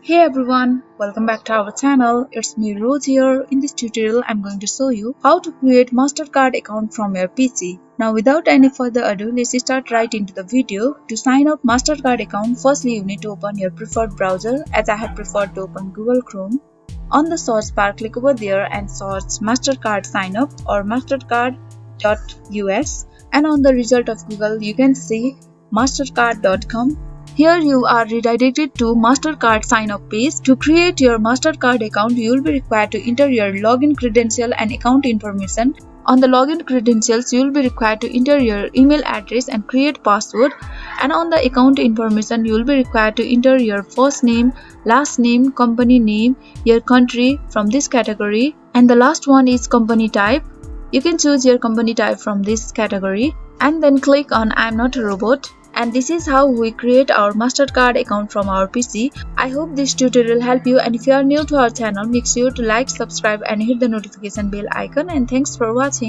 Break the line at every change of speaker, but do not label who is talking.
Hey everyone, welcome back to our channel. It's me Rose here. In this tutorial, I'm going to show you how to create Mastercard account from your PC. Now without any further ado, let's start right into the video. To sign up Mastercard account, firstly you need to open your preferred browser. As I have preferred to open Google Chrome. On the search bar, click over there and search Mastercard sign up or mastercard.us, and on the result of Google you can see mastercard.com. Here you are redirected to Mastercard sign up page. To create your Mastercard account, you will be required to enter your login credential and account information. On the login credentials, you will be required to enter your email address and create password. And on the account information, you will be required to enter your first name, last name, company name, your country from this category, and the last one is company type. You can choose your company type from this category and then click on I am not a robot. And this is how we create our Mastercard account from our PC. I hope this tutorial helped you, and if you are new to our channel, make sure to like, subscribe and hit the notification bell icon, and thanks for watching.